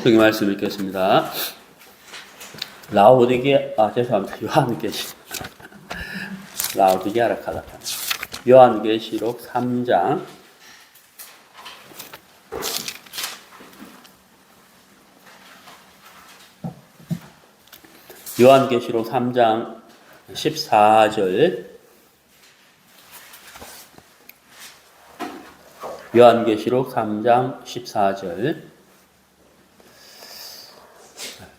여기 말씀 읽겠습니다. 죄송합니다. 라오디게아라 카다카. 요한계시록 3장 14절. 요한계시록 3장 14절.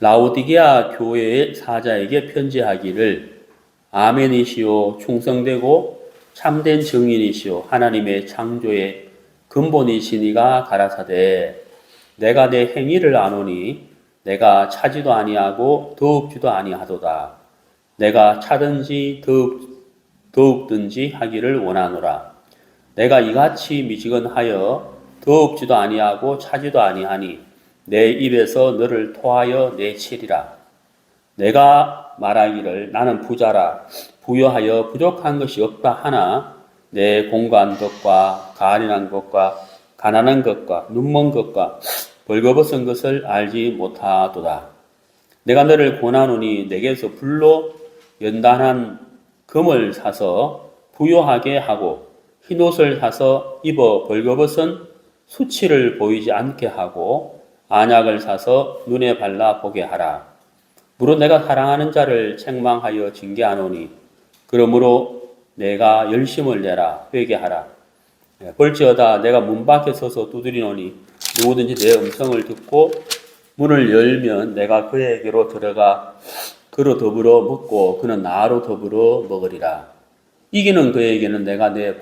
라오디게아 교회의 사자에게 편지하기를 아멘이시오 충성되고 참된 증인이시오 하나님의 창조의 근본이시니가 가라사대 내가 내 행위를 아노니 내가 차지도 아니하고 더욱지도 아니하도다. 내가 차든지 더욱든지 하기를 원하노라. 내가 이같이 미지근하여 더욱지도 아니하고 차지도 아니하니 내 입에서 너를 토하여 내치리라. 내가 말하기를 나는 부자라 부여하여 부족한 것이 없다 하나 내 공고한 것과 가련한 것과 가난한 것과 눈먼 것과 벌거벗은 것을 알지 못하도다. 내가 너를 권하노니 내게서 불로 연단한 금을 사서 부요하게 하고 흰옷을 사서 입어 벌거벗은 수치를 보이지 않게 하고 안약을 사서 눈에 발라 보게 하라. 물론 내가 사랑하는 자를 책망하여 징계하노니 그러므로 내가 열심을 내라 회개하라. 볼지어다 내가 문 밖에 서서 두드리노니 누구든지 내 음성을 듣고 문을 열면 내가 그에게로 들어가 그로 더불어 먹고 그는 나로 더불어 먹으리라. 이기는 그에게는 내가 내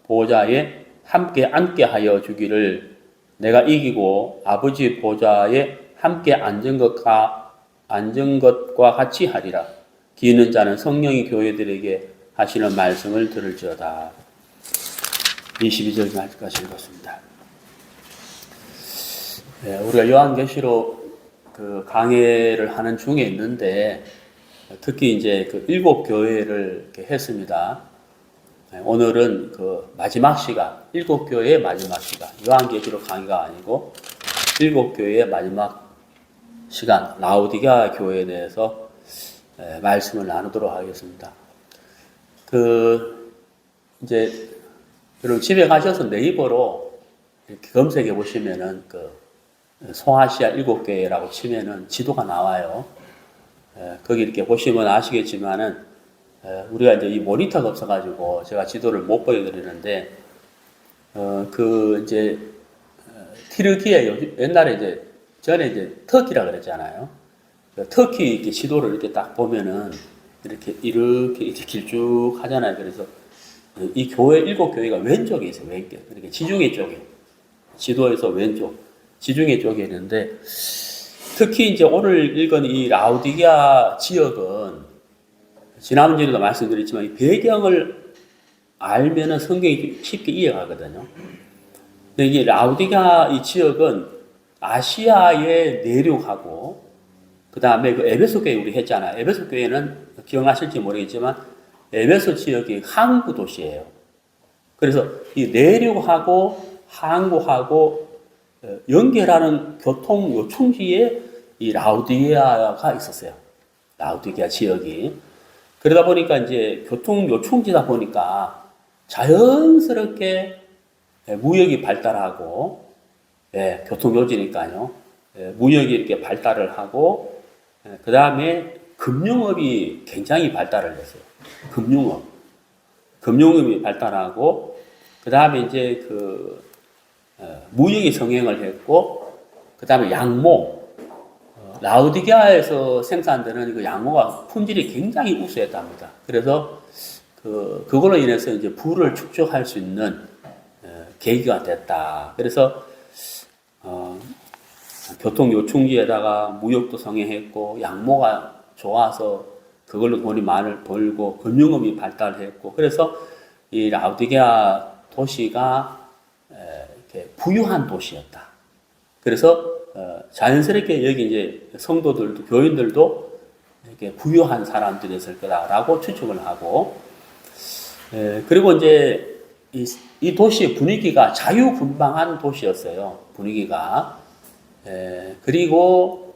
보좌에 함께 앉게 하여 주기를 내가 이기고 아버지 보좌에 함께 앉은 것과 같이 하리라. 기는 자는 성령이 교회들에게 하시는 말씀을 들을지어다. 22절 말까지 읽었습니다. 우리가 요한계시록 그 강해를 하는 중에 있는데 특히 이제 그 7교회를 이렇게 했습니다. 오늘은 그 마지막 시간, 7교회의 마지막 시간, 요한계시록 강의가 아니고 7교회의 마지막 시간, 라오디게아 교회에 대해서 말씀을 나누도록 하겠습니다. 이제 여러분 집에 가셔서 네이버로 이렇게 검색해 보시면은 송아시아 7교회라고 치면은 지도가 나와요. 거기 이렇게 보시면 아시겠지만은 우리가 이제 이 모니터가 없어가지고 제가 지도를 못 보여드리는데, 티르키예 옛날에 전에 터키라 그랬잖아요. 터키 이렇게 지도를 이렇게 딱 보면은 이렇게 길쭉 하잖아요. 그래서 이 교회 7교회가 왼쪽에 있어요. 왼쪽. 이렇게 지중해 쪽에. 지도에서 왼쪽. 지중해 쪽에 있는데, 특히 이제 오늘 읽은 이 라오디게아 지역은 지난주에도 말씀드렸지만 이 배경을 알면은 성경이 쉽게 이해가거든요. 근데 이게 라오디게아 이 지역은 아시아의 내륙하고 그 다음에 그 에베소 교회 우리 했잖아요. 에베소 교회는 기억나실지 모르겠지만 에베소 지역이 항구 도시예요. 그래서 이 내륙하고 항구하고 연결하는 교통 요충지에 이 라오디게아가 있었어요. 라오디게아 지역이. 그러다 보니까 이제 교통 요충지다 보니까 자연스럽게 무역이 발달하고, 교통 요지니까요. 무역이 이렇게 발달을 하고, 그 다음에 금융업이 굉장히 발달을 했어요. 금융업이 발달하고, 그 다음에 이제 무역이 성행을 했고, 그 다음에 양모, 라오디게아에서 생산되는 그 양모가 품질이 굉장히 우수했답니다. 그래서 그걸로 인해서 이제 부를 축적할 수 있는 계기가 됐다. 그래서 교통 요충지에다가 무역도 성행했고 양모가 좋아서 그걸로 돈이 많이 벌고 금융업이 발달했고 그래서 이 라오디게아 도시가 이렇게 부유한 도시였다. 그래서 자연스럽게 여기 이제 성도들도 교인들도 이렇게 부유한 사람들이었을 거다라고 추측을 하고, 그리고 이제 이 도시의 분위기가 자유분방한 도시였어요. 분위기가 그리고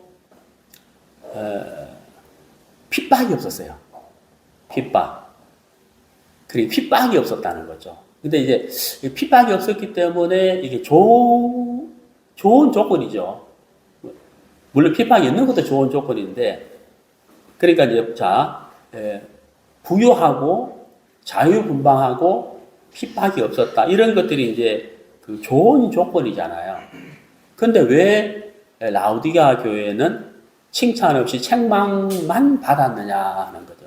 핍박이 없었어요. 핍박. 그리고 핍박이 없었다는 거죠. 근데 이제 핍박이 없었기 때문에 이게 좋은 조건이죠. 물론 핍박이 있는 것도 좋은 조건인데, 그러니까 이제 부유하고 자유분방하고 핍박이 없었다. 이런 것들이 이제 그 좋은 조건이잖아요. 근데 왜 라우디게아 교회는 칭찬 없이 책망만 받았느냐 하는 거죠.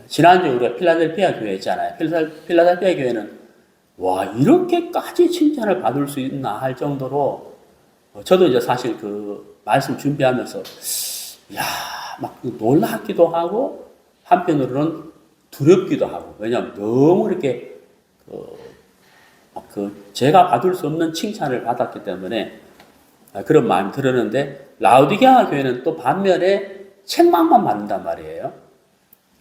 지난주에 우리가 필라델피아 교회 있잖아요. 필라델피아 교회는 와, 이렇게까지 칭찬을 받을 수 있나 할 정도로 저도 이제 사실 그 말씀 준비하면서 야, 막 놀랍기도 하고 한편으로는 두렵기도 하고, 왜냐하면 너무 이렇게 제가 받을 수 없는 칭찬을 받았기 때문에 그런 마음이 들었는데, 라우디게아 교회는 또 반면에 책망만 받는단 말이에요.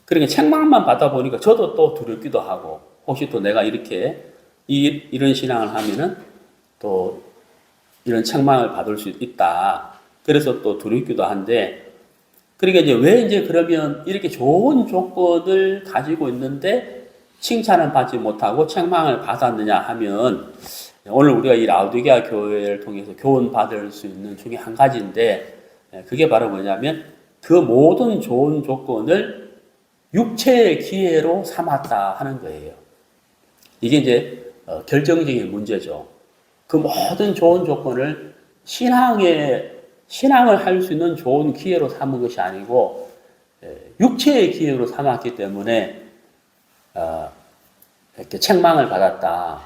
그러니까 책망만 받다 보니까 저도 또 두렵기도 하고, 혹시 또 내가 이렇게 이런 신앙을 하면은 또 이런 책망을 받을 수 있다. 그래서 또 두렵기도 한데, 그러니까 이제 왜 이제 그러면 이렇게 좋은 조건을 가지고 있는데 칭찬을 받지 못하고 책망을 받았느냐 하면, 오늘 우리가 이 라우디게아 교회를 통해서 교훈 받을 수 있는 중에 한 가지인데, 그게 바로 뭐냐면 그 모든 좋은 조건을 육체의 기회로 삼았다 하는 거예요. 이게 이제 결정적인 문제죠. 그 모든 좋은 조건을 신앙을 할 수 있는 좋은 기회로 삼은 것이 아니고 육체의 기회로 삼았기 때문에 이렇게 책망을 받았다.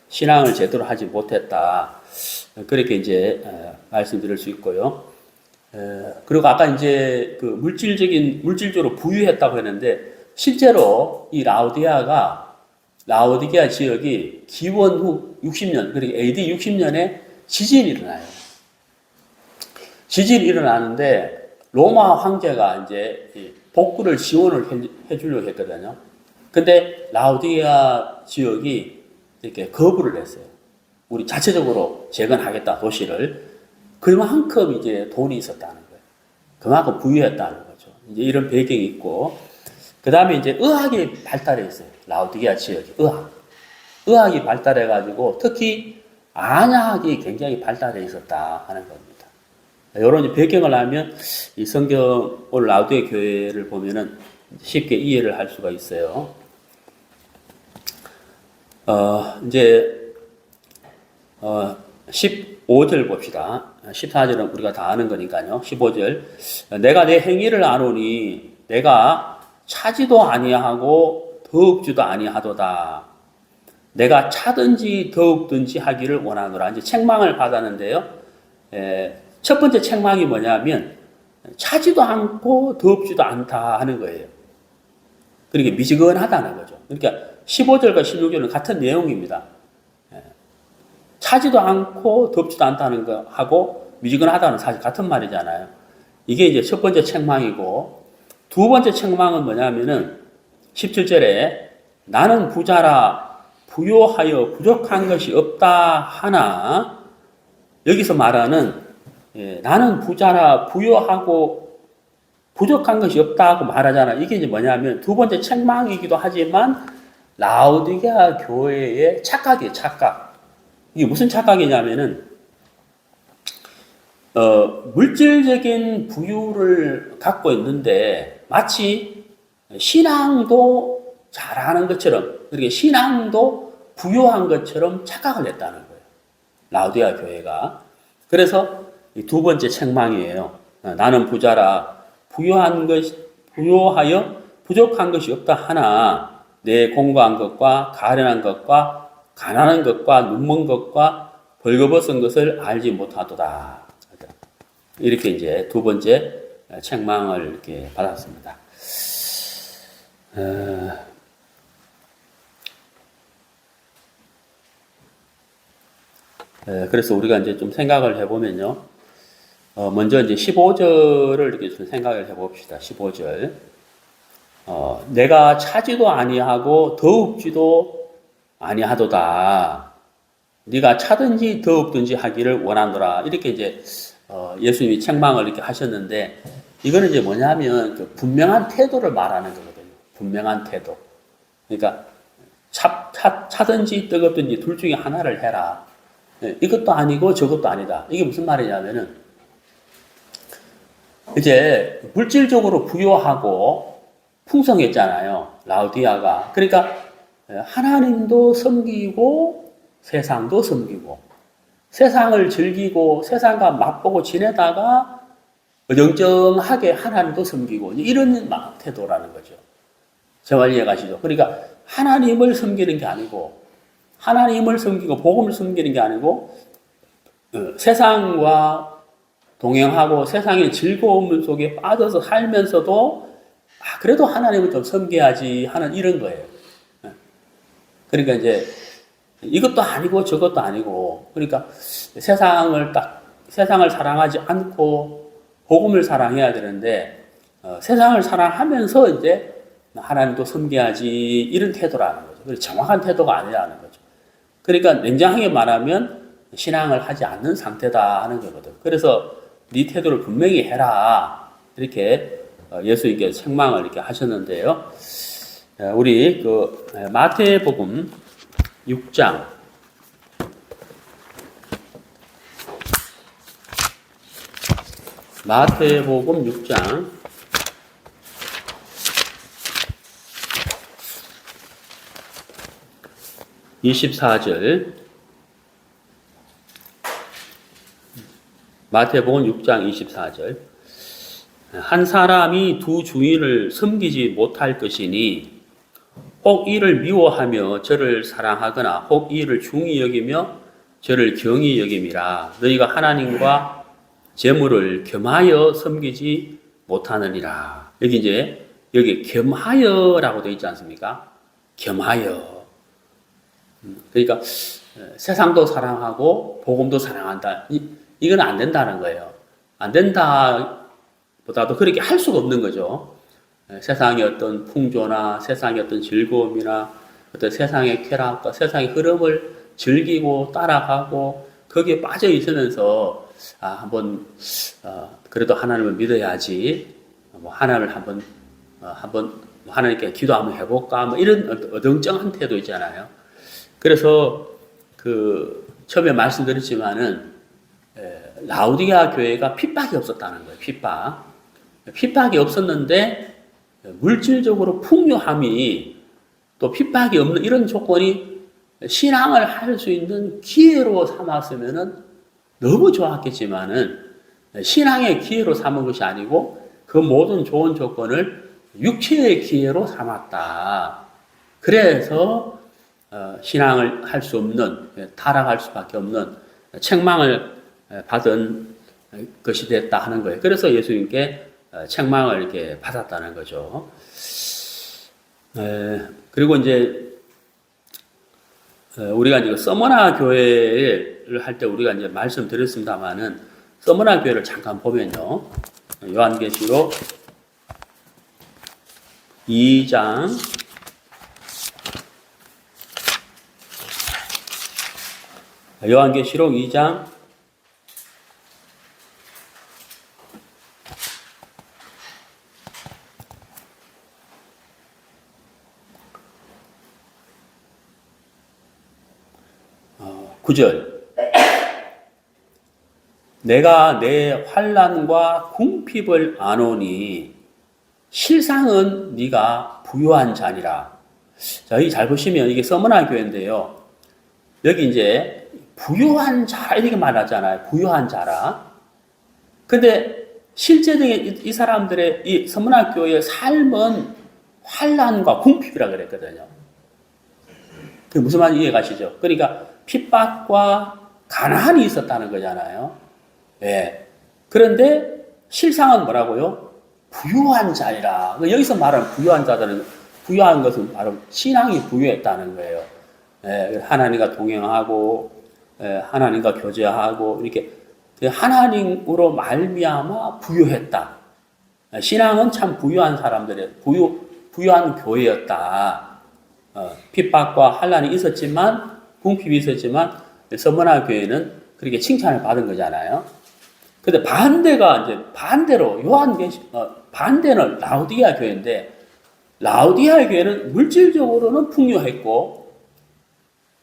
신앙을 제대로 하지 못했다. 그렇게 이제 말씀드릴 수 있고요. 그리고 아까 이제 그 물질적으로 부유했다고 했는데, 실제로 이 라우디게아 지역이 기원 후 60년, 그리고 AD 60년에 지진이 일어나요. 지진이 일어나는데 로마 황제가 이제 복구를 지원을 해주려고 했거든요. 근데 라우디게아 지역이 이렇게 거부를 했어요. 우리 자체적으로 재건하겠다, 도시를. 그만큼 이제 돈이 있었다는 거예요. 그만큼 부유했다는 거죠. 이제 이런 배경이 있고, 그 다음에 이제 의학이 발달했어요. 라우디게아 지역이 의학이 발달해가지고 특히 안약이 굉장히 발달해 있었다 하는 겁니다. 이런 배경을 알면 이 성경 오늘 라우디게아 교회를 보면은 쉽게 이해를 할 수가 있어요. 이제 15절 봅시다. 14절은 우리가 다 아는 거니까요. 15절. 내가 내 행위를 아노니 내가 차지도 아니하고 더욱지도 아니하도다. 내가 차든지 더욱든지 하기를 원하노라. 이제 책망을 받았는데요. 첫 번째 책망이 뭐냐면 차지도 않고 더욱지도 않다 하는 거예요. 그러니까 미지근하다는 거죠. 그러니까 15절과 16절은 같은 내용입니다. 차지도 않고 덥지도 않다는 거 하고 미지근하다는 사실 같은 말이잖아요. 이게 이제 첫 번째 책망이고, 두 번째 책망은 뭐냐면은 17절에 나는 부자라 부요하여 부족한 것이 없다 하나, 여기서 말하는 나는 부자라 부요하고 부족한 것이 없다고 말하잖아. 이게 이제 뭐냐면 두 번째 책망이기도 하지만 라우디게아 교회의 착각이에요. 착각. 이게 무슨 착각이냐면은 물질적인 부유를 갖고 있는데 마치 신앙도 잘하는 것처럼, 그렇게 신앙도 부유한 것처럼 착각을 했다는 거예요. 라우디게아 교회가. 그래서 이 두 번째 책망이에요. 나는 부자라 부요하여 부족한 것이 없다 하나 내 공고한 것과 가련한 것과 가난한 것과 눈먼 것과 벌거벗은 것을 알지 못하도다. 이렇게 이제 두 번째 책망을 이렇게 받았습니다. 그래서 우리가 이제 좀 생각을 해보면요. 먼저 이제 15절을 이렇게 좀 생각을 해봅시다. 15절. 내가 차지도 아니하고 더욱지도 아니하도다. 네가 차든지 더욱든지 하기를 원하노라. 이렇게 이제 예수님이 책망을 이렇게 하셨는데 이거는 이제 뭐냐면 그 분명한 태도를 말하는 거거든요. 분명한 태도. 그러니까 차든지 뜨겁든지 둘 중에 하나를 해라. 이것도 아니고 저것도 아니다. 이게 무슨 말이냐면은 이제 물질적으로 부유하고 풍성했잖아요. 라우디아가. 그러니까 하나님도 섬기고 세상도 섬기고 세상을 즐기고 세상과 맛보고 지내다가 영정하게 하나님도 섬기고 이런 태도라는 거죠. 정말 이해가시죠? 그러니까 하나님을 섬기는 게 아니고 하나님을 섬기고 복음을 섬기는 게 아니고 세상과 동행하고 세상의 즐거움 속에 빠져서 살면서도 그래도 하나님을 좀 섬겨야지 하는 이런 거예요. 그러니까 이제 이것도 아니고 저것도 아니고 그러니까 세상을 사랑하지 않고 복음을 사랑해야 되는데 세상을 사랑하면서 이제 하나님도 섬겨야지 이런 태도라는 거죠. 그래서 정확한 태도가 아니라는 거죠. 그러니까 냉정하게 말하면 신앙을 하지 않는 상태다 하는 거거든. 그래서 네 태도를 분명히 해라 이렇게 예수님께서 책망을 이렇게 하셨는데요. 우리 그 마태복음 6장 마태복음 6장 24절 마태복음 6장 24절 한 사람이 두 주인을 섬기지 못할 것이니 혹 이를 미워하며 저를 사랑하거나 혹 이를 중히 여기며 저를 경히 여김이라 너희가 하나님과 재물을 겸하여 섬기지 못하느니라. 여기 겸하여라고 되어 있지 않습니까? 겸하여. 그러니까 세상도 사랑하고 복음도 사랑한다. 이건 안 된다는 거예요. 안 된다보다도 그렇게 할 수가 없는 거죠. 세상의 어떤 풍조나 세상의 어떤 즐거움이나 어떤 세상의 쾌락과 세상의 흐름을 즐기고 따라가고 거기에 빠져 있으면서 한번 그래도 하나님을 믿어야지. 하나님을 한번 하나님께 기도 한번 해볼까? 이런 어정쩡한 태도 있잖아요. 그래서 처음에 말씀드렸지만은 라우디아 교회가 핍박이 없었다는 거예요. 핍박이 없었는데 물질적으로 풍요함이 또 핍박이 없는 이런 조건이 신앙을 할 수 있는 기회로 삼았으면은 너무 좋았겠지만은 신앙의 기회로 삼은 것이 아니고 그 모든 좋은 조건을 육체의 기회로 삼았다. 그래서 신앙을 할 수 없는 타락할 수밖에 없는 책망을 받은 것이 됐다 하는 거예요. 그래서 예수님께 책망을 이렇게 받았다는 거죠. 그리고 이제 우리가 이제 서머나 교회를 할 때 우리가 이제 말씀드렸습니다만은 서머나 교회를 잠깐 보면요. 요한계시록 2장 요한계시록 2장 9절 내가 내 환난과 궁핍을 아노니 실상은 네가 부유한 자니라. 자, 여기 잘 보시면 이게 서머나 교회인데요. 여기 이제 부유한 자 이렇게 말하잖아요. 부유한 자라. 근데 실제적인 이 사람들의 이 서머나 교회의 삶은 환난과 궁핍이라 그랬거든요. 그게 무슨 말인지 이해가시죠? 그러니까 핍박과 가난이 있었다는 거잖아요. 예. 그런데 실상은 뭐라고요? 부유한 자이라. 여기서 말하는 부유한 자들은 부유한 것은 바로 신앙이 부유했다는 거예요. 예. 하나님과 동행하고 하나님과 교제하고 이렇게 하나님으로 말미암아 부유했다. 신앙은 참 부유한 사람들의 부유한 교회였다. 핍박과 환난이 있었지만 궁핍이 있었지만 서머나 교회는 그렇게 칭찬을 받은 거잖아요. 근데 반대가 이제 반대로 반대는 라우디게아 교회인데 라우디게아 교회는 물질적으로는 풍요했고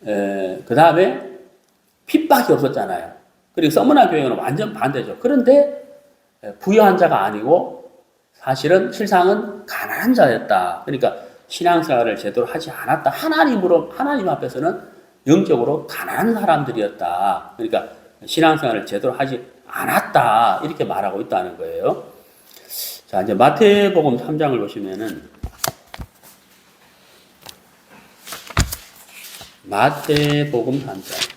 그 다음에 핍박이 없었잖아요. 그리고 서머나 교회는 완전 반대죠. 그런데 부유한 자가 아니고 사실은 실상은 가난한 자였다. 그러니까 신앙생활을 제대로 하지 않았다. 하나님 앞에서는 영적으로 가난한 사람들이었다. 그러니까 신앙생활을 제대로 하지 않았다. 이렇게 말하고 있다는 거예요. 자, 이제 마태복음 3장을 보시면은 마태복음 3장.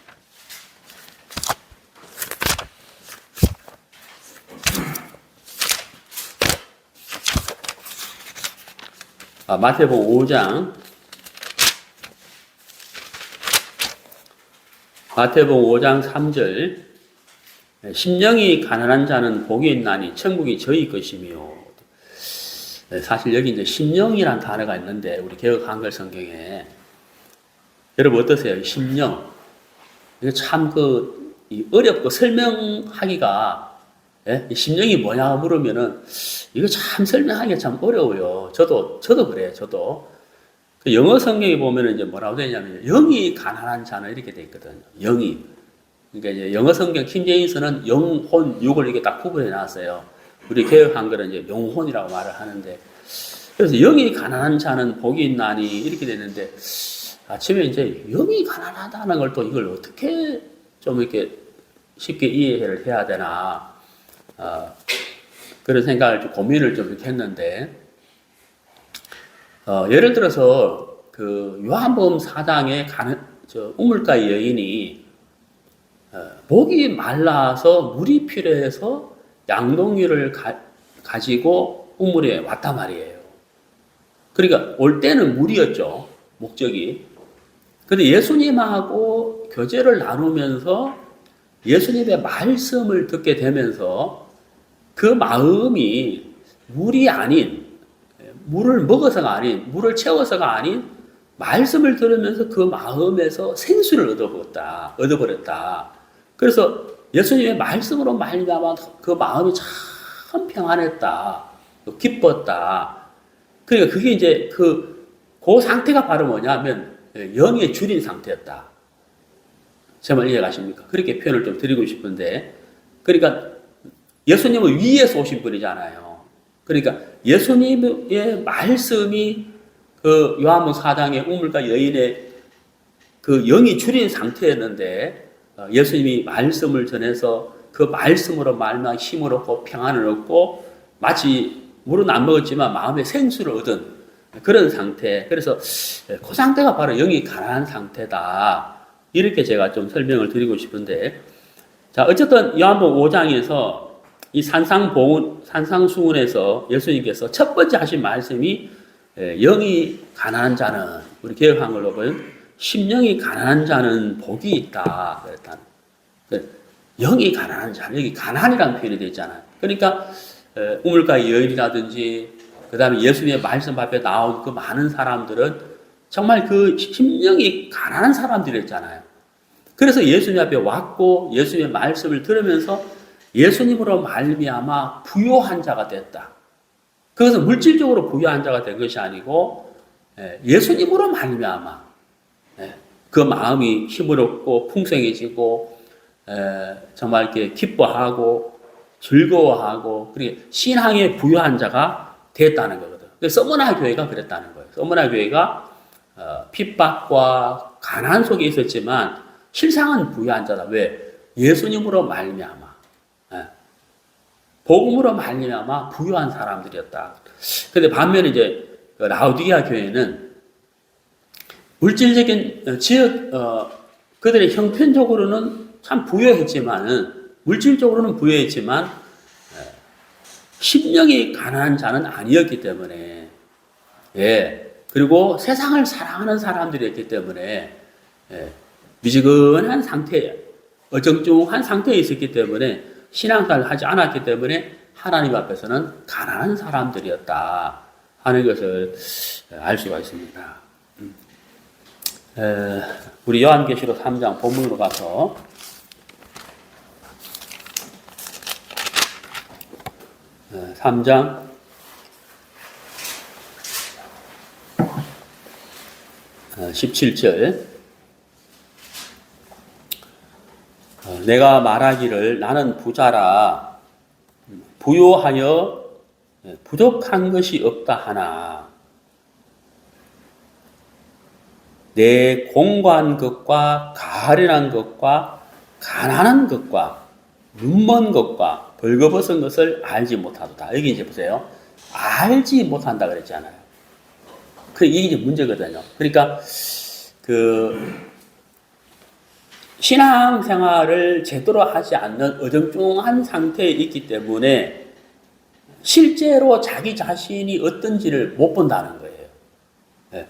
마태복음 5장. 마태복음 5장 3절. 심령이 가난한 자는 복이 있나니 천국이 저희 것이며. 사실 여기 이제 심령이란 단어가 있는데 우리 개역 한글 성경에 여러분 어떠세요? 심령. 이게 참 어렵고 설명하기가 이 심령이 뭐냐 물으면은 이거 참 설명하기가 참 어려워요. 저도 그래요. 저도 그 영어 성경에 보면은 이제 뭐라고 되냐면 영이 가난한 자는 이렇게 돼 있거든요. 영이. 그러니까 이제 영어 성경 킹제임스는 영혼, 육을 이렇게 딱 구분해 놨어요. 우리 개역 한글은 이제 영혼이라고 말을 하는데 그래서 영이 가난한 자는 복이 있나니 이렇게 되는데 아침에 이제 영이 가난하다는 걸 또 이걸 어떻게 좀 이렇게 쉽게 이해를 해야 되나 그런 생각을 좀 고민을 좀 이렇게 했는데 예를 들어서 그 요한복음 4장에 우물가의 여인이 목이 말라서 물이 필요해서 양동이를 가지고 우물에 왔단 말이에요. 그러니까 올 때는 물이었죠. 목적이. 근데 예수님하고 교제를 나누면서 예수님의 말씀을 듣게 되면서 그 마음이 물이 아닌, 물을 먹어서가 아닌, 물을 채워서가 아닌 말씀을 들으면서 그 마음에서 생수를 얻어버렸다. 그래서 예수님의 말씀으로 말미암아 그 마음이 참 평안했다. 기뻤다. 그러니까 그게 이제 그 상태가 바로 뭐냐면 영의 줄인 상태였다. 제 말 이해가십니까? 그렇게 표현을 좀 드리고 싶은데, 그러니까 예수님은 위에서 오신 분이잖아요. 그러니까 예수님의 말씀이 그 요한복음 4장의 우물가 여인의 그 영이 줄인 상태였는데 예수님이 말씀을 전해서 그 말씀으로 말미암아 힘을 얻고 평안을 얻고 마치 물은 안 먹었지만 마음의 생수를 얻은 그런 상태. 그래서 그 상태가 바로 영이 가난한 상태다. 이렇게 제가 좀 설명을 드리고 싶은데, 자, 어쨌든 요한복음 5장에서 이 산상수훈에서 예수님께서 첫 번째 하신 말씀이 영이 가난한 자는, 우리 개역한글로 보면 심령이 가난한 자는 복이 있다. 그랬다. 영이 가난한 자, 여기 가난이라는 표현이 되어 있잖아요. 그러니까 우물가의 여인이라든지 그 다음에 예수님의 말씀 앞에 나온 그 많은 사람들은 정말 그 심령이 가난한 사람들이었잖아요. 그래서 예수님 앞에 왔고 예수님의 말씀을 들으면서 예수님으로 말미암아 부유한 자가 됐다. 그것은 물질적으로 부유한 자가 된 것이 아니고 예수님으로 말미암아 그 마음이 힘을 얻고 풍성해지고 정말 이렇게 기뻐하고 즐거워하고 그리고 신앙의 부유한 자가 됐다는 거거든. 서머나 교회가 그랬다는 거예요. 서머나 교회가 핍박과 가난 속에 있었지만 실상은 부유한 자다. 왜? 예수님으로 말미암아 복음으로 말미암아 부유한 사람들이었다. 근데 반면에 이제 라우디게아 교회는 물질적인 그들의 형편적으로는 참 부유했지만은 물질적으로는 부유했지만 심령이 가난한 자는 아니었기 때문에 그리고 세상을 사랑하는 사람들이었기 때문에 미지근한 상태, 어정쩡한 상태에 있었기 때문에 신앙생활을 하지 않았기 때문에 하나님 앞에서는 가난한 사람들이었다 하는 것을 알 수가 있습니다. 우리 요한계시록 3장 본문으로 가서 3장 17절 내가 말하기를 나는 부자라 부요하여 부족한 것이 없다 하나 내 공고한 것과 가련한 것과 가난한 것과 눈먼 것과 벌거벗은 것을 알지 못하도다. 여기 이제 보세요. 알지 못한다 그랬잖아요. 이게 이제 문제거든요. 그러니까 신앙생활을 제대로 하지 않는 어정쩡한 상태에 있기 때문에 실제로 자기 자신이 어떤지를 못 본다는 거예요.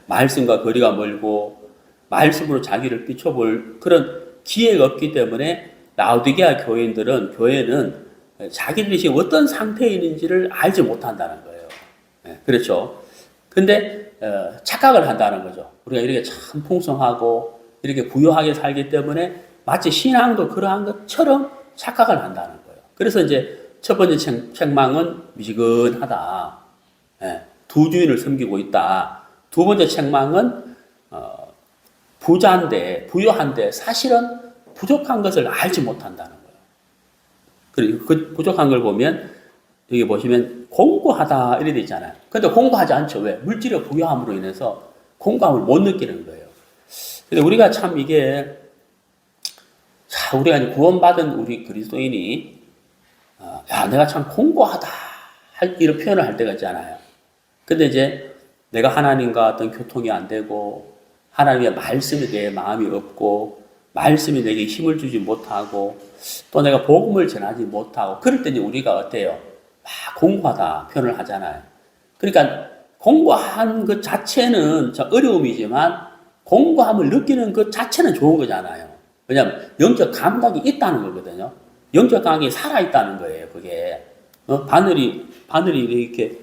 말씀과 거리가 멀고 말씀으로 자기를 비춰볼 그런 기회가 없기 때문에 라오디게아 교회는 자기들이 지금 어떤 상태에 있는지를 알지 못한다는 거예요. 그렇죠. 근데 착각을 한다는 거죠. 우리가 이렇게 참 풍성하고 이렇게 부유하게 살기 때문에 마치 신앙도 그러한 것처럼 착각을 한다는 거예요. 그래서 이제 첫 번째 책망은 미지근하다. 두 주인을 섬기고 있다. 두 번째 책망은 부자인데 부유한데 사실은 부족한 것을 알지 못한다는 거예요. 그리고 그 부족한 걸 보면 여기 보시면 공고하다 이래 돼 있잖아요. 근데 공고하지 않죠. 왜? 물질의 부유함으로 인해서 공고함을 못 느끼는 거예요. 근데 우리가 참 이게 우리가 이제 구원받은 우리 그리스도인이 내가 참 공고하다 이런 표현을 할 때가 있잖아요. 근데 이제 내가 하나님과 어떤 교통이 안 되고 하나님의 말씀에 대해 마음이 없고 말씀이 내게 힘을 주지 못하고 또 내가 복음을 전하지 못하고 그럴 때 이제 우리가 어때요? 공고하다 표현을 하잖아요. 그러니까 공고한 것 자체는 어려움이지만 공고함을 느끼는 것 자체는 좋은 거잖아요. 왜냐하면 영적 감각이 있다는 거거든요. 영적 감각이 살아있다는 거예요. 그게 바늘이 이렇게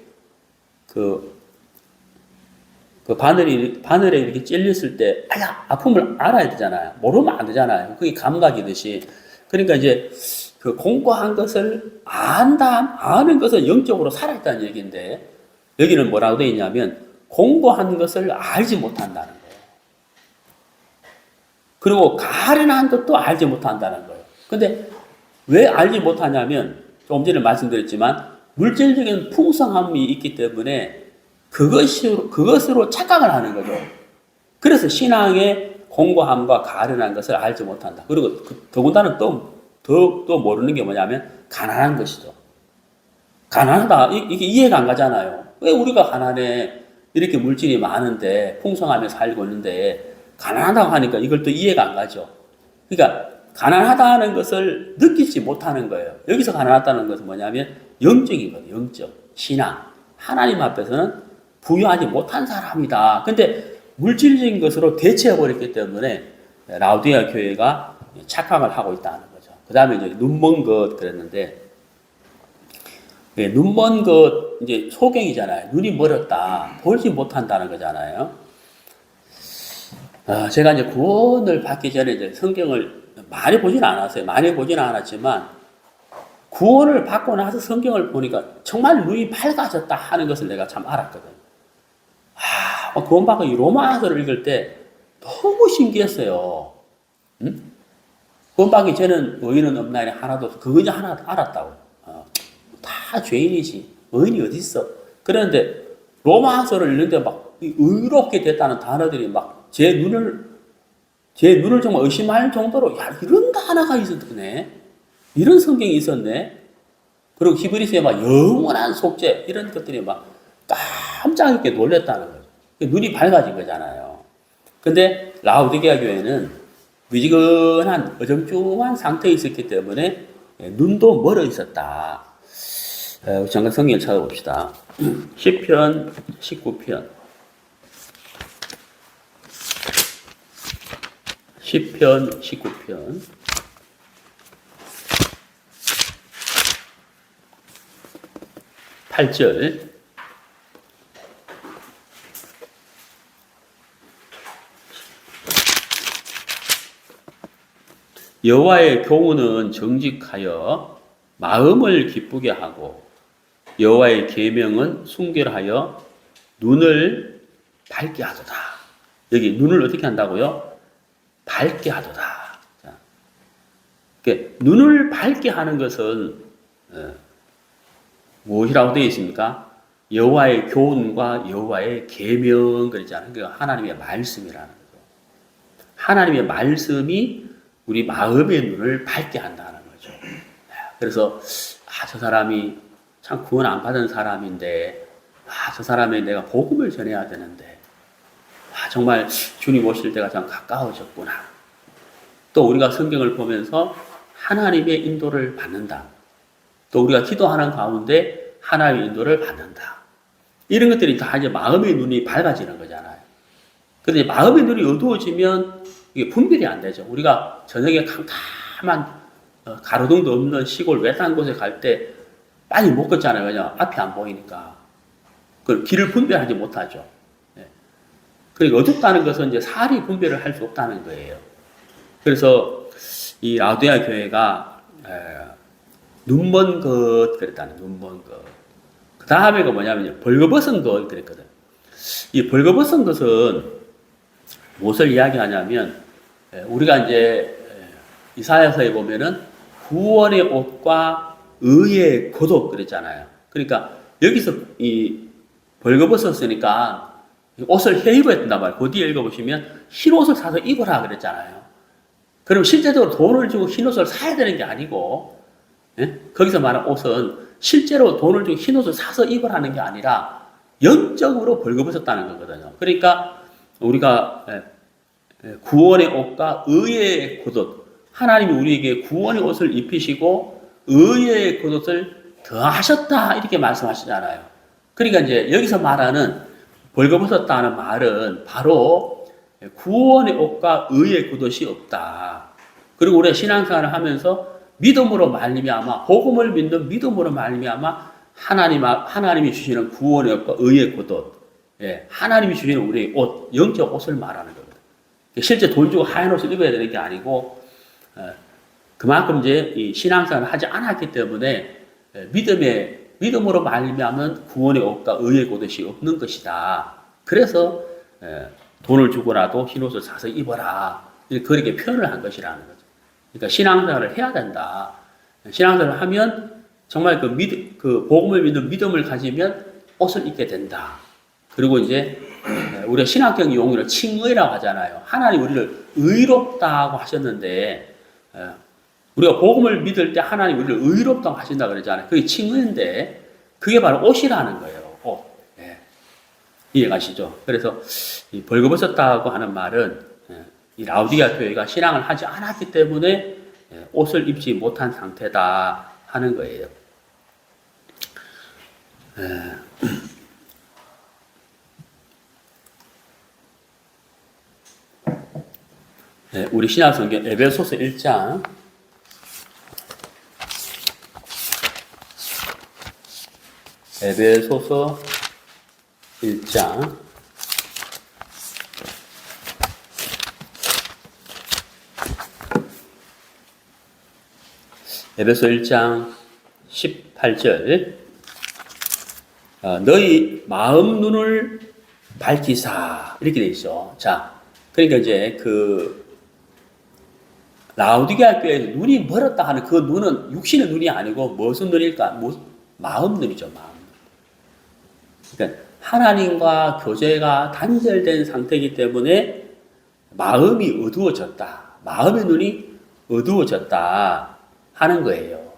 바늘에 이렇게 찔렸을 때, 아픔을 알아야 되잖아요. 모르면 안 되잖아요. 그게 감각이듯이. 그러니까 이제 그 공고한 것을 아는 것은 영적으로 살아있다는 얘기인데, 여기는 뭐라고 되어 있냐면, 공고한 것을 알지 못한다는 거예요. 그리고 가련한 것도 알지 못한다는 거예요. 근데 왜 알지 못하냐면, 조금 전에 말씀드렸지만, 물질적인 풍성함이 있기 때문에 그것으로 착각을 하는 거죠. 그래서 신앙의 공고함과 가련한 것을 알지 못한다. 그리고 더군다나 또 모르는 게 뭐냐면 가난한 것이죠. 가난하다. 이게 이해가 안 가잖아요. 왜 우리가 가난해? 이렇게 물질이 많은데 풍성하며 살고 있는데 가난하다고 하니까 이걸 또 이해가 안 가죠. 그러니까 가난하다는 것을 느끼지 못하는 거예요. 여기서 가난하다는 것은 뭐냐면 영적이거든요. 영적. 신앙. 하나님 앞에서는 부유하지 못한 사람이다. 근데 물질적인 것으로 대체해버렸기 때문에 라오디게아 교회가 착각을 하고 있다는 거죠. 그 다음에 이제 눈먼 것 그랬는데, 눈먼 것, 이제 소경이잖아요. 눈이 멀었다. 보지 못한다는 거잖아요. 제가 이제 구원을 받기 전에 이제 성경을 많이 보진 않았어요. 많이 보진 않았지만, 구원을 받고 나서 성경을 보니까 정말 눈이 밝아졌다 하는 것을 내가 참 알았거든요. 구원받고 이 로마서를 읽을 때 너무 신기했어요. 응? 구원받기 전에는 의인은 없나니 하나도 없어. 그거 이제 하나 알았다고. 다 죄인이지. 의인이 어디 있어? 그런데 로마서를 읽는데 막 의롭게 됐다는 단어들이 막 제 눈을 정말 의심할 정도로 이런 단어가 있었네. 이런 성경이 있었네. 그리고 히브리서에 막 영원한 속죄 이런 것들이 막 깜짝 있게 놀랬다는 거죠. 눈이 밝아진 거잖아요. 근데 라오디게아 교회는 미지근한 어정쩡한 상태에 있었기 때문에 눈도 멀어 있었다. 잠깐 성경을 찾아봅시다. 시편 19편. 시편 19편. 8절. 여호와의 교훈은 정직하여 마음을 기쁘게 하고 여호와의 계명은 순결하여 눈을 밝게 하도다. 여기 눈을 어떻게 한다고요? 밝게 하도다. 자, 눈을 밝게 하는 것은 무엇이라고 되어 있습니까? 여호와의 교훈과 여호와의 계명 그러잖아요. 그 하나님의 말씀이라는 거죠. 하나님의 말씀이 우리 마음의 눈을 밝게 한다는 거죠. 그래서 저 사람이 참 구원 안 받은 사람인데 저 사람에 내가 복음을 전해야 되는데 정말 주님 오실 때가 참 가까워졌구나. 또 우리가 성경을 보면서 하나님의 인도를 받는다. 또 우리가 기도하는 가운데 하나님의 인도를 받는다. 이런 것들이 다 이제 마음의 눈이 밝아지는 거잖아요. 그런데 마음의 눈이 어두워지면 이게 분별이 안 되죠. 우리가 저녁에 캄캄한 가로등도 없는 시골 외딴 곳에 갈 때 빨리 못 걷잖아요. 왜냐 앞이 안 보이니까. 그 길을 분별하지 못하죠. 그리고 어둡다는 것은 이제 사리 분별을 할 수 없다는 거예요. 그래서 이 라우디아 교회가 눈먼 것 그랬다는 눈먼 것. 그 다음에가 뭐냐면 벌거벗은 것 그랬거든. 이 벌거벗은 것은 무엇을 이야기하냐면 우리가 이제 이사야서에 보면은 구원의 옷과 의의 겉옷 그랬잖아요. 그러니까 여기서 이 벌거벗었으니까 옷을 해 입어야 된단 말이에요. 그 뒤에 읽어보시면 흰 옷을 사서 입어라 그랬잖아요. 그럼 실제적으로 돈을 주고 흰 옷을 사야 되는 게 아니고 거기서 말하는 옷은 실제로 돈을 주고 흰 옷을 사서 입으라는 게 아니라 영적으로 벌거벗었다는 거거든요. 그러니까 우리가 구원의 옷과 의의 겉옷, 하나님이 우리에게 구원의 옷을 입히시고 의의 겉옷을 더하셨다 이렇게 말씀하시잖아요. 그러니까 이제 여기서 말하는 벌거벗었다는 말은 바로 구원의 옷과 의의 겉옷이 없다. 그리고 우리가 신앙생활을 하면서 믿음으로 말미암아 복음을 믿는 믿음으로 말미암아 하나님이 주시는 구원의 옷과 의의 겉옷, 하나님이 주시는 우리의 옷, 영적 옷을 말하는 거거든요. 실제 돈 주고 하얀 옷을 입어야 되는 게 아니고 그만큼 이제 이 신앙생활을 하지 않았기 때문에 믿음으로 말미암은 구원의 옷과 의의 겉옷이 없는 것이다. 그래서 돈을 주고라도 흰 옷을 사서 입어라. 그렇게 표현을 한 것이라는 거죠. 그러니까 신앙생활을 해야 된다. 신앙생활을 하면 정말 그 복음을 믿는 믿음을 가지면 옷을 입게 된다. 그리고 이제 우리가 신학적 용어로 칭의라고 하잖아요. 하나님 우리를 의롭다고 하셨는데 우리가 복음을 믿을 때 하나님 우리를 의롭다고 하신다 그러잖아요. 그게 칭의인데 그게 바로 옷이라는 거예요. 옷. 이해가시죠? 그래서 이 벌거벗었다고 하는 말은 이 라우디아 교회가 신앙을 하지 않았기 때문에 옷을 입지 못한 상태다 하는 거예요. 우리 신약성경 에베소서 1장 에베소서 1장 에베소 1장 18절 너희 마음 눈을 밝히사 이렇게 돼 있어. 자, 그러니까 이제 라우디게아 교회에서 눈이 멀었다 하는 그 눈은 육신의 눈이 아니고 무슨 눈일까? 마음 눈이죠. 마음. 그러니까 하나님과 교제가 단절된 상태이기 때문에 마음이 어두워졌다. 마음의 눈이 어두워졌다 하는 거예요.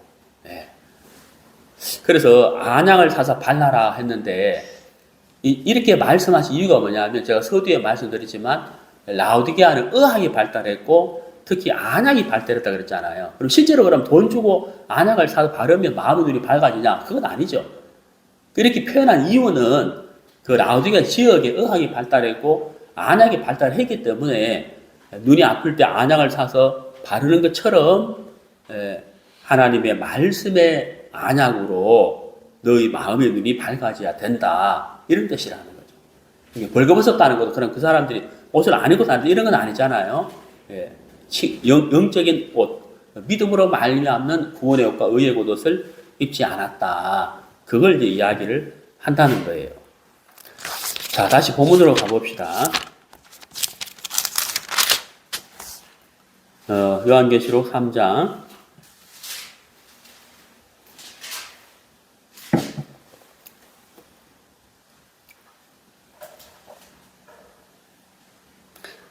그래서 안약을 사서 발라라 했는데 이렇게 말씀하신 이유가 뭐냐면 제가 서두에 말씀드리지만 라우디게아는 의학이 발달했고 특히 안약이 발달했다 그랬잖아요. 그럼 실제로 그럼 돈 주고 안약을 사서 바르면 마음의 눈이 밝아지냐? 그건 아니죠. 이렇게 표현한 이유는 그 라우디게아 지역에 의학이 발달했고 안약이 발달했기 때문에 눈이 아플 때 안약을 사서 바르는 것처럼 하나님의 말씀의 안약으로 너희 마음의 눈이 밝아져야 된다. 이런 뜻이라는 거죠. 벌거벗었다는 것도 그럼 그 사람들이 옷을 안 입고 다니는 이런 건 아니잖아요. 영적인 옷, 믿음으로 말미암는 구원의 옷과 의의 겉옷을 입지 않았다. 그걸 이제 이야기를 한다는 거예요. 자, 다시 본문으로 가봅시다. 요한계시록 3장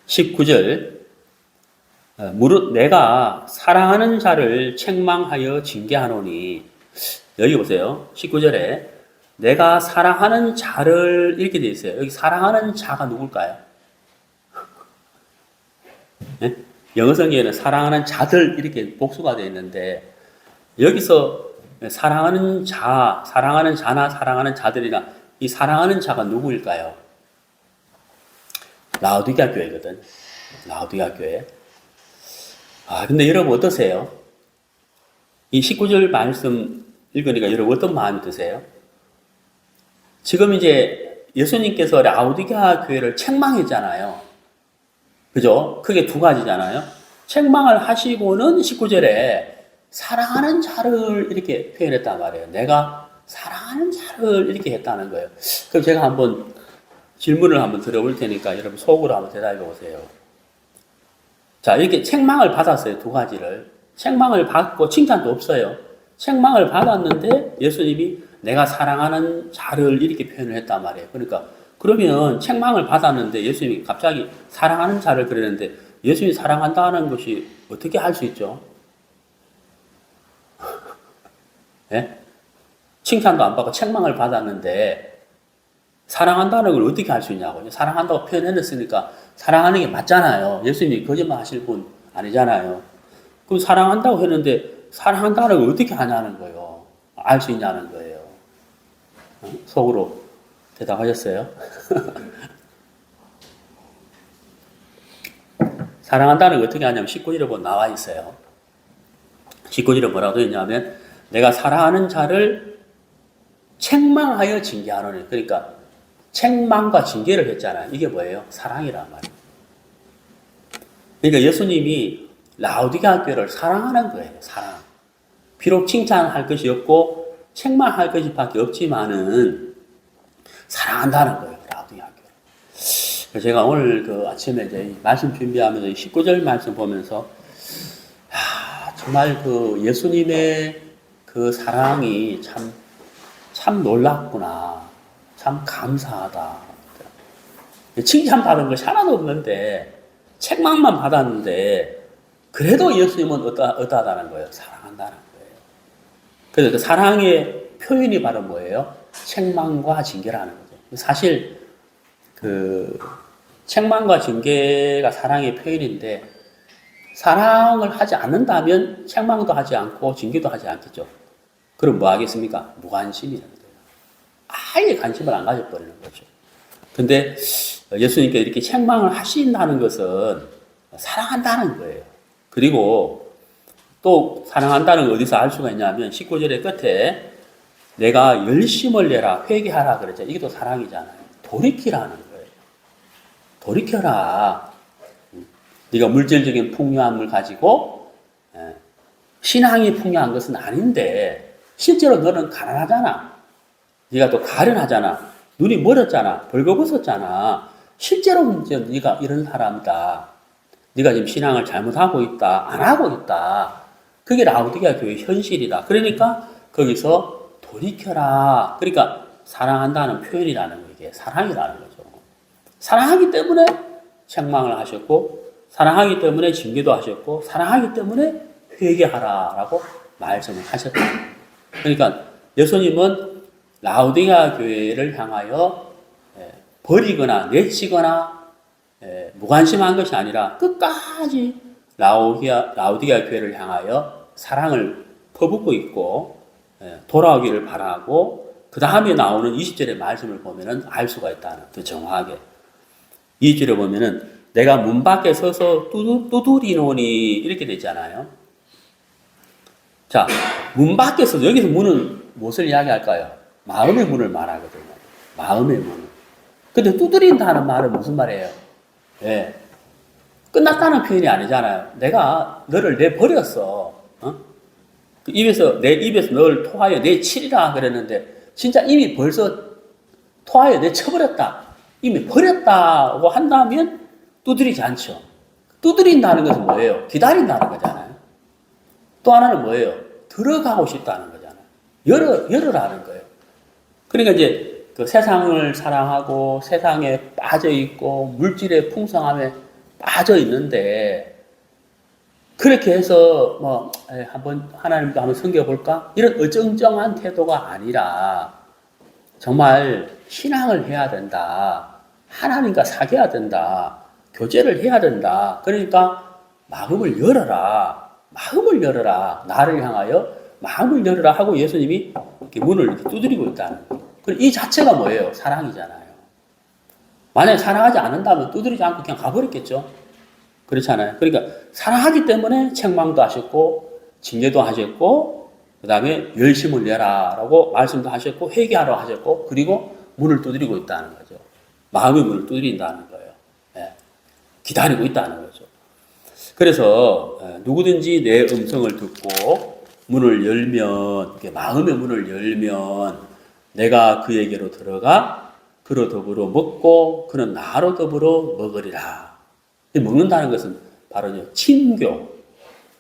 19절 무릇 내가 사랑하는 자를 책망하여 징계하노니 여기 보세요. 19절에 내가 사랑하는 자를 이렇게 되어 있어요. 여기 사랑하는 자가 누굴까요? 네? 영어 성경에는 사랑하는 자들 이렇게 복수가 되어 있는데 여기서 사랑하는 자, 사랑하는 자나 사랑하는 자들이나 이 사랑하는 자가 누구일까요? 라오디게아 교회거든. 라오디게아 교회. 근데 여러분 어떠세요? 이 19절 말씀 읽으니까 여러분 어떤 마음이 드세요? 지금 이제 예수님께서 라오디게아 교회를 책망했잖아요. 그죠? 크게 두 가지잖아요. 책망을 하시고는 19절에 사랑하는 자를 이렇게 표현했단 말이에요. 내가 사랑하는 자를 이렇게 했다는 거예요. 그럼 제가 한번 질문을 한번 드려볼 테니까 여러분 속으로 한번 대답해 보세요. 자, 이렇게 책망을 받았어요. 두 가지를. 책망을 받고 칭찬도 없어요. 책망을 받았는데 예수님이 내가 사랑하는 자를 이렇게 표현을 했단 말이에요. 그러니까 그러면 책망을 받았는데 예수님이 갑자기 사랑하는 자를 그랬는데 예수님이 사랑한다는 것이 어떻게 할 수 있죠? 네? 칭찬도 안 받고 책망을 받았는데 사랑한다는 걸 어떻게 할 수 있냐고요. 사랑한다고 표현해냈으니까 사랑하는 게 맞잖아요. 예수님이 거짓말 하실 분 아니잖아요. 그럼 사랑한다고 했는데 사랑한다는 걸 어떻게 하냐는 거예요. 알 수 있냐는 거예요. 속으로 대답하셨어요? 사랑한다는 걸 어떻게 하냐면 19절에 보면 나와 있어요. 19절에 뭐라고 되어 있냐면 내가 사랑하는 자를 책망하여 징계하노니. 그러니까 책망과 징계를 했잖아요. 이게 뭐예요? 사랑이란 말이에요. 그러니까 예수님이 라오디게아 교회를 사랑하는 거예요. 사랑. 비록 칭찬할 것이 없고 책망할 것이 밖에 없지만은 사랑한다는 거예요. 라오디게아 교회. 제가 오늘 그 아침에 이제 말씀 준비하면서 19절 말씀 보면서 정말 그 예수님의 그 사랑이 참 놀랍구나. 참 감사하다. 칭찬받은 것이 하나도 없는데 책망만 받았는데 그래도 예수님은 어떠하다는 거예요? 사랑한다는 거예요. 그래서 그 사랑의 표현이 바로 뭐예요? 책망과 징계라는 거죠. 사실 그 책망과 징계가 사랑의 표현인데 사랑을 하지 않는다면 책망도 하지 않고 징계도 하지 않겠죠. 그럼 뭐 하겠습니까? 무관심이라는 거예요. 아예 관심을 안 가져버리는 거죠. 근데 예수님께 이렇게 책망을 하신다는 것은 사랑한다는 거예요. 그리고 또 사랑한다는 걸 어디서 알 수가 있냐면 19절의 끝에 내가 열심을 내라 회개하라 그랬죠. 이게 또 사랑이잖아요. 돌이키라는 거예요. 돌이켜라. 네가 물질적인 풍요함을 가지고 신앙이 풍요한 것은 아닌데 실제로 너는 가난하잖아. 네가 또 가련하잖아. 눈이 멀었잖아. 벌거벗었잖아. 실제로 이제 네가 이런 사람이다. 네가 지금 신앙을 잘못하고 있다. 안 하고 있다. 그게 라오디게아 교회의 현실이다. 그러니까 거기서 돌이켜라. 그러니까 사랑한다는 표현이라는 거 이게 사랑이라는 거죠. 사랑하기 때문에 책망을 하셨고 사랑하기 때문에 징계도 하셨고 사랑하기 때문에 회개하라라고 말씀을 하셨다. 그러니까 예수님은 라오디게아 교회를 향하여 버리거나 내치거나 무관심한 것이 아니라 끝까지 라오디게아 교회를 향하여 사랑을 퍼붓고 있고 돌아오기를 바라고 그 다음에 나오는 20절의 말씀을 보면은 알 수가 있다는 그 정확하게 20절에 보면은 내가 문 밖에 서서 두드리노니 이렇게 되잖아요. 자, 문 밖에서 여기서 문은 무엇을 이야기할까요? 마음의 문을 말하거든요. 마음의 문. 근데 두드린다는 말은 무슨 말이에요? 예. 끝났다는 표현이 아니잖아요. 내가 너를 내버렸어. 어? 내 입에서 너를 토하여 내치리라 그랬는데 진짜 이미 벌써 토하여 내쳐버렸다. 이미 버렸다고 한다면 두드리지 않죠. 두드린다는 것은 뭐예요? 기다린다는 거잖아요. 또 하나는 뭐예요? 들어가고 싶다는 거잖아요. 열으라는 거예요. 그러니까 이제 그 세상을 사랑하고 세상에 빠져 있고 물질의 풍성함에 빠져 있는데 그렇게 해서 뭐 한번 하나님도 한번 섬겨볼까? 이런 어정쩡한 태도가 아니라 정말 신앙을 해야 된다. 하나님과 사귀어야 된다. 교제를 해야 된다. 그러니까 마음을 열어라. 마음을 열어라. 나를 향하여 마음을 열어라 하고 예수님이 이렇게 문을 이렇게 두드리고 있다는 거예요. 이 자체가 뭐예요? 사랑이잖아요. 만약에 사랑하지 않는다면 두드리지 않고 그냥 가버렸겠죠. 그렇잖아요. 그러니까 사랑하기 때문에 책망도 하셨고 징계도 하셨고 그 다음에 열심을 내라라고 말씀도 하셨고 회개하라고 하셨고 그리고 문을 두드리고 있다는 거죠. 마음의 문을 두드린다는 거예요. 예. 기다리고 있다는 거죠. 그래서 누구든지 내 음성을 듣고 문을 열면 마음의 문을 열면 내가 그에게로 들어가 그로 더불어 먹고 그는 나로 더불어 먹으리라. 먹는다는 것은 바로 친교,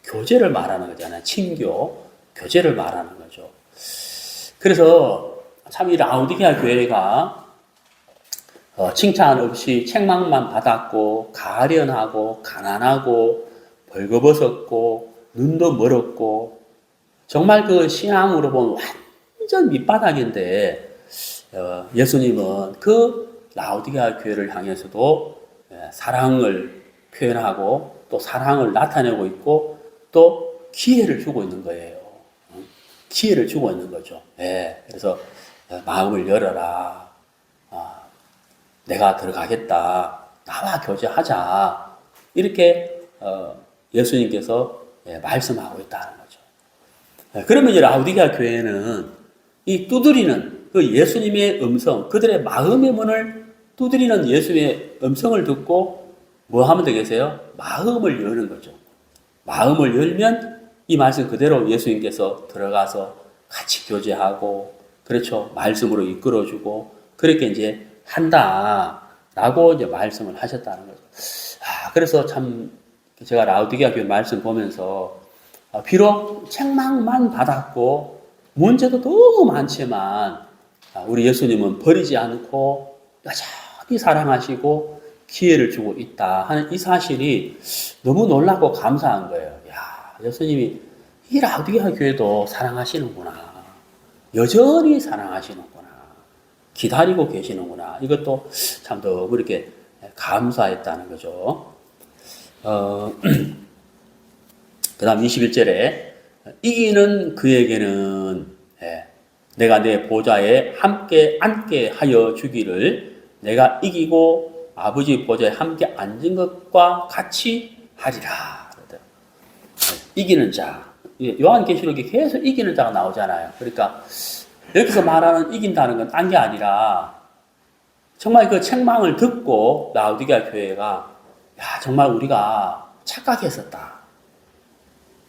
교제를 말하는 거잖아요. 친교, 교제를 말하는 거죠. 그래서 참 이 라오디게아 교회가 칭찬 없이 책망만 받았고 가련하고 가난하고 벌거벗었고 눈도 멀었고 정말 그 신앙으로 보면 완전 밑바닥인데 예수님은 그 라오디게아 교회를 향해서도 사랑을 표현하고 또 사랑을 나타내고 있고 또 기회를 주고 있는 거예요. 기회를 주고 있는 거죠. 그래서 마음을 열어라. 내가 들어가겠다. 나와 교제하자. 이렇게 예수님께서 말씀하고 있다는 거죠. 그러면 이 라오디게아 교회는 이 두드리는 그 예수님의 음성, 그들의 마음의 문을 두드리는 예수의 음성을 듣고 뭐 하면 되겠어요? 마음을 여는 거죠. 마음을 열면 이 말씀 그대로 예수님께서 들어가서 같이 교제하고 그렇죠. 말씀으로 이끌어주고 그렇게 이제 한다라고 이제 말씀을 하셨다는 거죠. 그래서 참 제가 라오디게아 교회 말씀 보면서 비록 책망만 받았고 문제도 너무 많지만 우리 예수님은 버리지 않고 여전히 사랑하시고 기회를 주고 있다 하는 이 사실이 너무 놀랍고 감사한 거예요. 야, 예수님이 이 라오디게아 교회도 사랑하시는구나. 여전히 사랑하시는구나. 기다리고 계시는구나. 이것도 참 너무 이렇게 감사했다는 거죠. 그 다음 21절에 이기는 그에게는 내가 내 보좌에 함께 앉게 하여 주기를 내가 이기고 아버지 보좌에 함께 앉은 것과 같이 하리라. 이기는 자. 요한계시록에 계속 이기는 자가 나오잖아요. 그러니까 여기서 말하는 이긴다는 건 딴 게 아니라 정말 그 책망을 듣고 라오디게아 교회가 정말 우리가 착각했었다.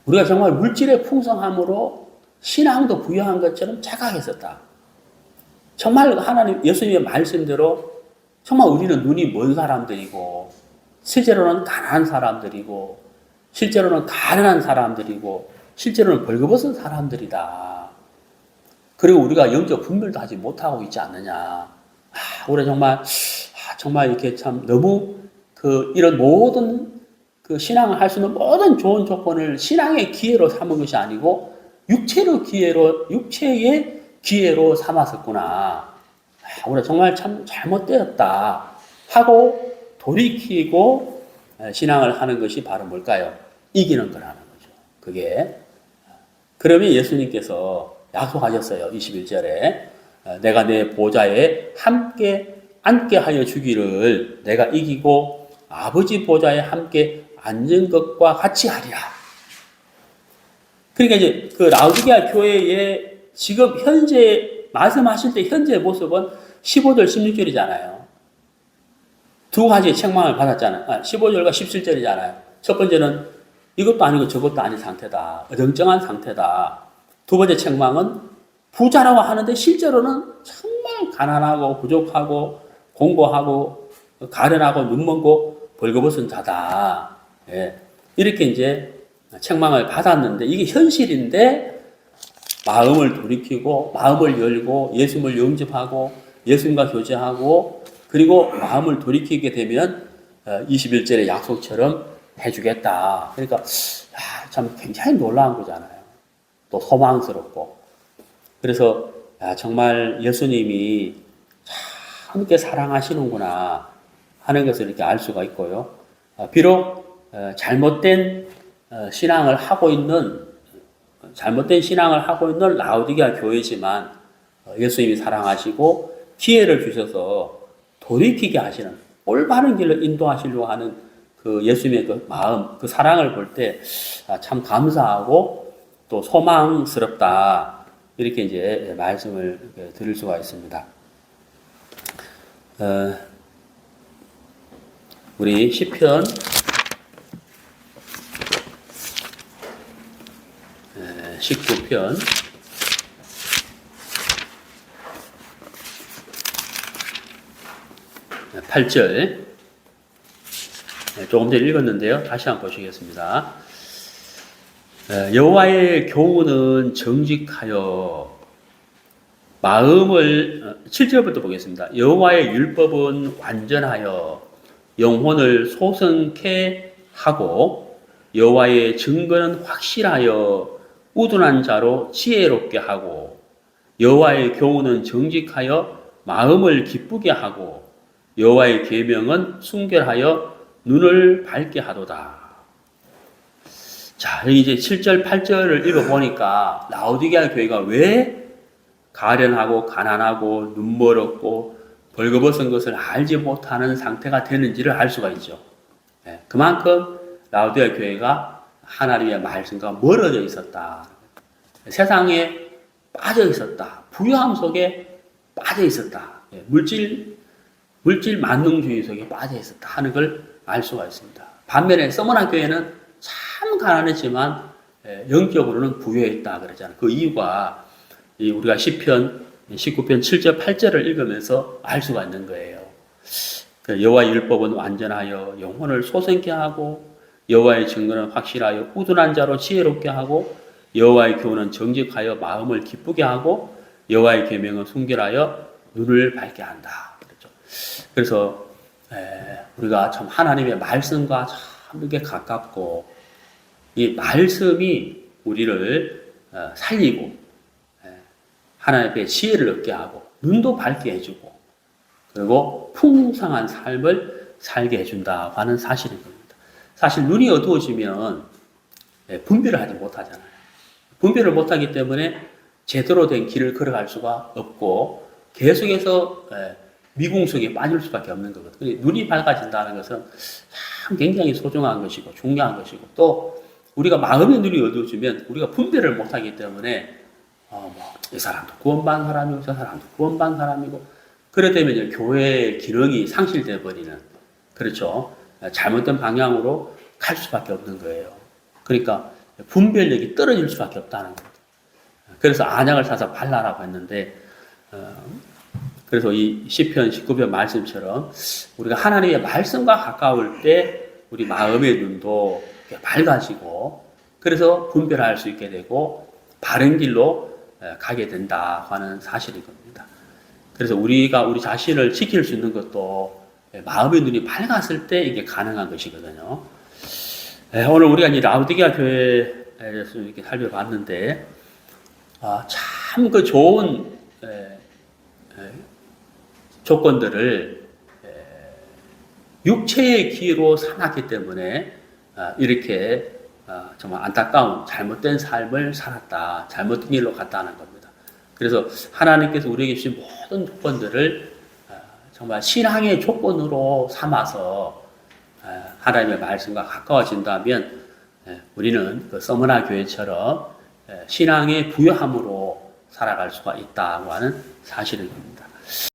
우리가 정말 물질의 풍성함으로 신앙도 부여한 것처럼 착각했었다. 정말 하나님 예수님의 말씀대로 정말 우리는 눈이 먼 사람들이고 실제로는 가난한 사람들이고 실제로는 가난한 사람들이고 실제로는 벌거벗은 사람들이다. 그리고 우리가 영적 분별도 하지 못하고 있지 않느냐. 우리 정말 이렇게 참 너무 이런 모든 신앙을 할 수 있는 모든 좋은 조건을 신앙의 기회로 삼은 것이 아니고 육체의 기회로 삼았었구나. 우리가 정말 참 잘못되었다 하고 돌이키고 신앙을 하는 것이 바로 뭘까요? 이기는 거라는 거죠. 그게. 그러면 예수님께서 약속하셨어요. 21절에 내가 내 보좌에 함께 앉게 하여 주기를 내가 이기고 아버지 보좌에 함께 앉은 것과 같이 하리라. 그러니까 이제 그 라오디게아 교회의 지금 현재 말씀하실 때 현재 모습은 15절 16절이잖아요. 두 가지의 책망을 받았잖아요. 15절과 17절이잖아요. 첫 번째는 이것도 아니고 저것도 아닌 상태다. 어정쩡한 상태다. 두 번째 책망은 부자라고 하는데 실제로는 정말 가난하고 부족하고 공고하고 가련하고 눈먼고 벌거벗은 자다. 예. 이렇게 이제 책망을 받았는데 이게 현실인데 마음을 돌이키고 마음을 열고 예수님을 영접하고 예수님과 교제하고 그리고 마음을 돌이키게 되면 21절의 약속처럼 해주겠다. 그러니까 참 굉장히 놀라운 거잖아요. 또 소망스럽고. 그래서 정말 예수님이 함께 사랑하시는구나 하는 것을 이렇게 알 수가 있고요. 비록 잘못된 신앙을 하고 있는 라오디게아 교회지만 예수님이 사랑하시고 기회를 주셔서 돌이키게 하시는 올바른 길로 인도하시려고 하는 그 예수님의 그 마음, 그 사랑을 볼 때 참 감사하고 또 소망스럽다. 이렇게 이제 말씀을 드릴 수가 있습니다. 우리 시편 19편 8절 조금 전에 읽었는데요. 다시 한번 보시겠습니다. 여호와의 교훈은 정직하여 마음을 7절부터 보겠습니다. 여호와의 율법은 완전하여 영혼을 소성케 하고 여호와의 증거는 확실하여 우둔한 자로 지혜롭게 하고 여호와의 교훈은 정직하여 마음을 기쁘게 하고 여호와의 계명은 순결하여 눈을 밝게 하도다. 자, 여기 이제 7절, 8절을 읽어보니까 라오디게아 교회가 왜 가련하고 가난하고 눈멀었고 벌거벗은 것을 알지 못하는 상태가 되는지를 알 수가 있죠. 그만큼 라오디게아 교회가 하나님의 말씀과 멀어져 있었다. 세상에 빠져 있었다. 부유함 속에 빠져 있었다. 물질 만능주의 속에 빠져 있었다 하는 걸 알 수가 있습니다. 반면에 서머나 교회는 참 가난했지만 영적으로는 부유했다 그러잖아요. 그 이유가 우리가 시편 19편 7절 8절을 읽으면서 알 수가 있는 거예요. 여호와의 율법은 완전하여 영혼을 소생케 하고 여호와의 증거는 확실하여 우둔한 자로 지혜롭게 하고 여호와의 교훈은 정직하여 마음을 기쁘게 하고 여호와의 계명은 순결하여 눈을 밝게 한다. 그렇죠. 그래서 우리가 참 하나님의 말씀과 참 이렇게 가깝고 이 말씀이 우리를 살리고 하나님의 지혜를 얻게 하고 눈도 밝게 해주고 그리고 풍성한 삶을 살게 해준다고 하는 사실인 겁니다. 사실 눈이 어두워지면 분별을 하지 못하잖아요. 분별을 못하기 때문에 제대로 된 길을 걸어갈 수가 없고 계속해서 미궁 속에 빠질 수밖에 없는 거거든요. 눈이 밝아진다는 것은 참 굉장히 소중한 것이고 중요한 것이고 또 우리가 마음의 눈이 어두워지면 우리가 분별을 못하기 때문에 이 사람도 구원받은 사람이고 저 사람도 구원받은 사람이고 그래 되면 교회의 기능이 상실되어 버리는 그렇죠. 잘못된 방향으로 갈 수밖에 없는 거예요. 그러니까 분별력이 떨어질 수밖에 없다는 겁니다. 그래서 안약을 사서 발라라고 했는데 그래서 이 시편 19편 말씀처럼 우리가 하나님의 말씀과 가까울 때 우리 마음의 눈도 밝아지고 그래서 분별할 수 있게 되고 바른 길로 가게 된다고 하는 사실인 겁니다. 그래서 우리가 우리 자신을 지킬 수 있는 것도 마음의 눈이 밝았을 때 이게 가능한 것이거든요. 오늘 우리가 이제 라오디게아 교회에 대해서 이렇게 살펴봤는데 참 그 좋은 조건들을 육체의 기로 삼았기 때문에 이렇게 정말 안타까운 잘못된 삶을 살았다. 잘못된 길로 갔다는 겁니다. 그래서 하나님께서 우리에게 주신 모든 조건들을 정말 신앙의 조건으로 삼아서 하나님의 말씀과 가까워진다면 우리는 그 서머나 교회처럼 신앙의 부유함으로 살아갈 수가 있다고 하는 사실입니다.